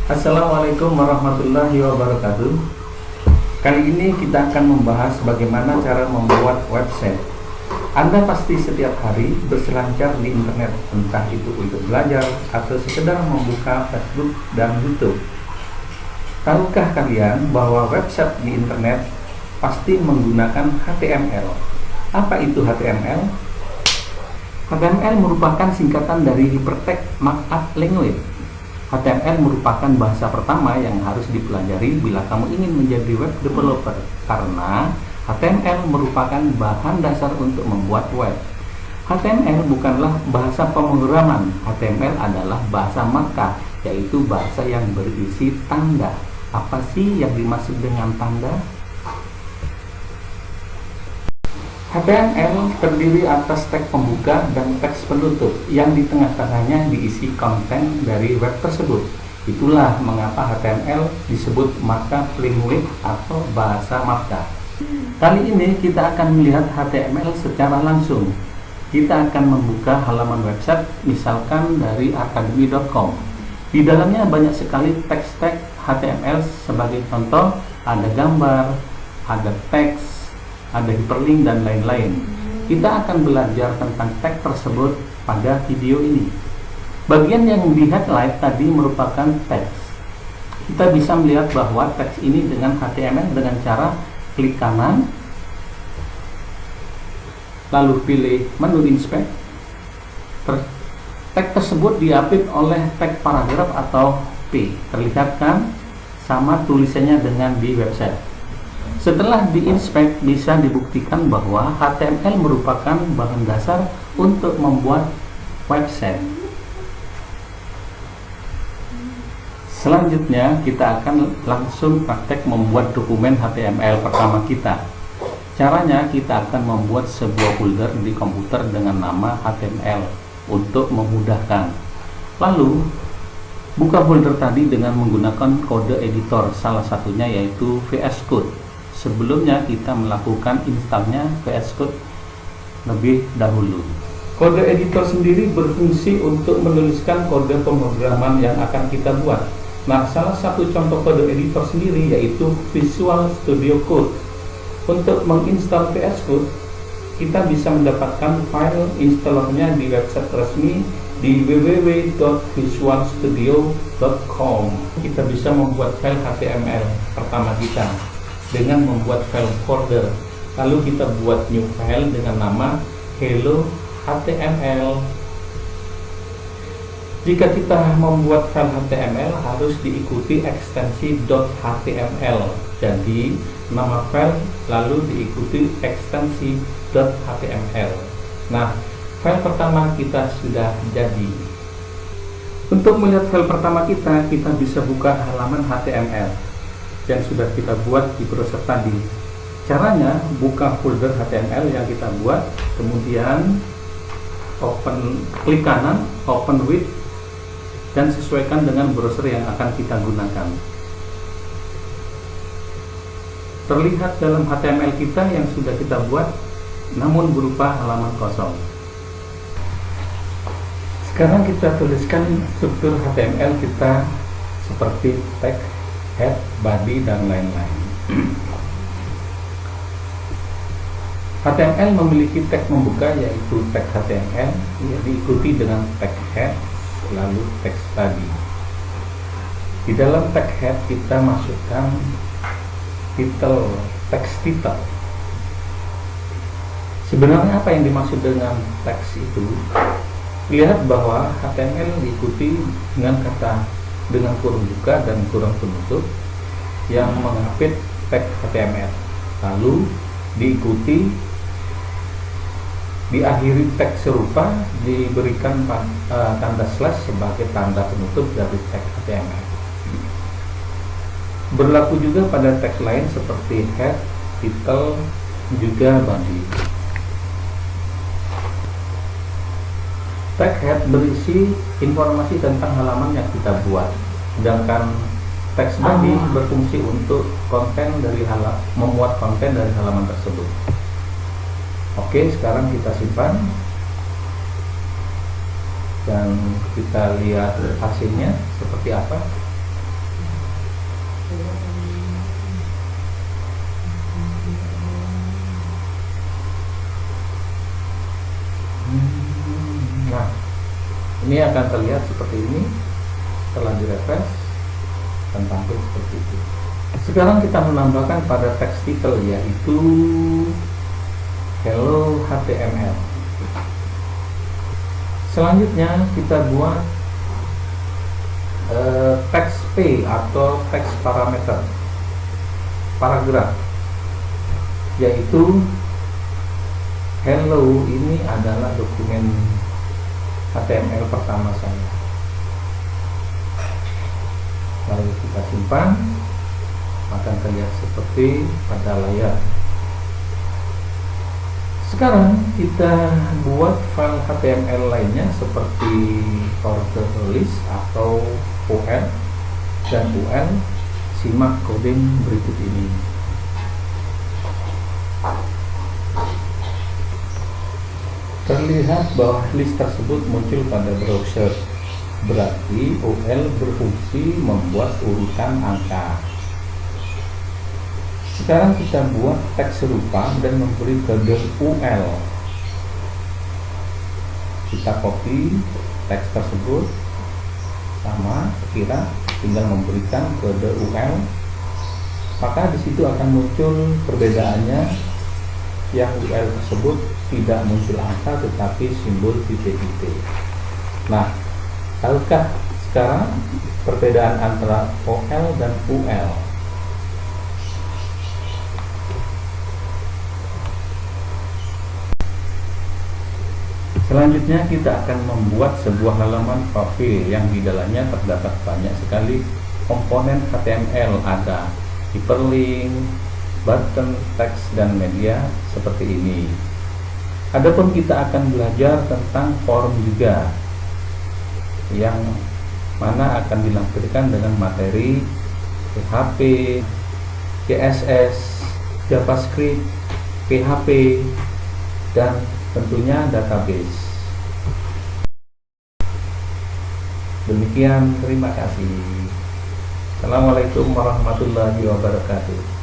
Assalamualaikum warahmatullahi wabarakatuh. Kali ini kita akan membahas bagaimana cara membuat website. Anda pasti setiap hari berselancar di internet, entah itu untuk belajar atau sekedar membuka Facebook dan YouTube. Tahukah kalian bahwa website di internet pasti menggunakan HTML? Apa itu HTML? HTML merupakan singkatan dari Hypertext Markup Language. HTML merupakan bahasa pertama yang harus dipelajari bila kamu ingin menjadi web developer, karena HTML merupakan bahan dasar untuk membuat web. HTML bukanlah bahasa pemrograman. HTML adalah bahasa markup, yaitu bahasa yang berisi tanda. Apa sih yang dimaksud dengan tanda? HTML terdiri atas teks pembuka dan teks penutup yang di tengah-tengahnya diisi konten dari web tersebut. Itulah mengapa HTML disebut markup language atau bahasa markup. Kali ini kita akan melihat HTML secara langsung. Kita akan membuka halaman website misalkan dari academy.com. Di dalamnya banyak sekali teks-teks HTML. Sebagai contoh, ada gambar, ada teks, ada hyperlink dan lain-lain. Kita akan belajar tentang teks tersebut pada video ini. Bagian yang di highlight tadi merupakan teks. Kita bisa melihat bahwa teks ini dengan HTML dengan cara klik kanan, lalu pilih menu inspect. Teks tersebut diapit oleh teks paragraf atau P. Terlihat kan sama tulisannya dengan di website. Setelah diinspek, bisa dibuktikan bahwa HTML merupakan bahan dasar untuk membuat website. Selanjutnya, kita akan langsung praktek membuat dokumen HTML pertama kita. Caranya, kita akan membuat sebuah folder di komputer dengan nama HTML untuk memudahkan. Lalu, buka folder tadi dengan menggunakan kode editor, salah satunya yaitu VS Code. Sebelumnya kita melakukan installnya VS Code lebih dahulu. Kode editor sendiri berfungsi untuk menuliskan kode pemrograman yang akan kita buat. Nah, salah satu contoh kode editor sendiri yaitu Visual Studio Code. Untuk menginstal VS Code, kita bisa mendapatkan file installernya di website resmi di www.visualstudio.com. Kita bisa membuat file HTML pertama kita dengan membuat file folder, lalu kita buat new file dengan nama hello HTML. Jika kita membuat file HTML harus diikuti ekstensi .html, jadi nama file lalu diikuti ekstensi .html. Nah, file pertama kita sudah jadi. Untuk melihat file pertama kita bisa buka halaman HTML yang sudah kita buat di browser tadi. Caranya, buka folder HTML yang kita buat, kemudian klik kanan, open with, dan sesuaikan dengan browser yang akan kita gunakan. Terlihat dalam HTML kita yang sudah kita buat, namun berupa halaman kosong. Sekarang kita tuliskan struktur HTML kita seperti tag, head, body, dan lain-lain. HTML memiliki tag membuka yaitu tag HTML yang diikuti dengan tag head lalu teks body. Di dalam tag head kita masukkan title, teks title. Sebenarnya apa yang dimaksud dengan teks itu? Lihat bahwa HTML diikuti dengan kurung buka dan kurung penutup yang mengapit tag HTML, lalu diikuti diakhiri teks serupa diberikan tanda slash sebagai tanda penutup dari tag HTML. Berlaku juga pada teks lain seperti head, title, juga body. Tag head berisi informasi tentang halaman yang kita buat, sedangkan teks body berfungsi untuk memuat konten dari halaman tersebut. Oke, sekarang kita simpan dan kita lihat hasilnya seperti apa. Nah, ini akan terlihat seperti ini setelah direfresh dan tampil seperti itu. Sekarang kita menambahkan pada testicle, yaitu hello HTML. Selanjutnya kita buat teks P atau teks parameter paragraf, yaitu hello. Ini adalah dokumen HTML pertama saya. Lalu kita simpan, akan terlihat seperti pada layar. Sekarang kita buat file HTML lainnya seperti order list atau OL dan UL. Simak coding berikut ini. Terlihat bahwa list tersebut muncul pada browser, berarti UL berfungsi membuat urutan angka. Sekarang kita buat teks serupa dan memberi kode UL. Kita copy teks tersebut sama, kira tinggal memberikan kode UL, maka di situ akan muncul perbedaannya. Yang UL tersebut tidak muncul angka tetapi simbol titik-titik. Nah, tahukah sekarang perbedaan antara OL dan UL? Selanjutnya kita akan membuat sebuah halaman profil yang di dalamnya terdapat banyak sekali komponen HTML. Ada hyperlink, button, teks, dan media seperti ini. Adapun kita akan belajar tentang form juga, yang mana akan dilampirkan dengan materi PHP, CSS, JavaScript, PHP, dan tentunya database. Demikian, terima kasih. Assalamualaikum warahmatullahi wabarakatuh.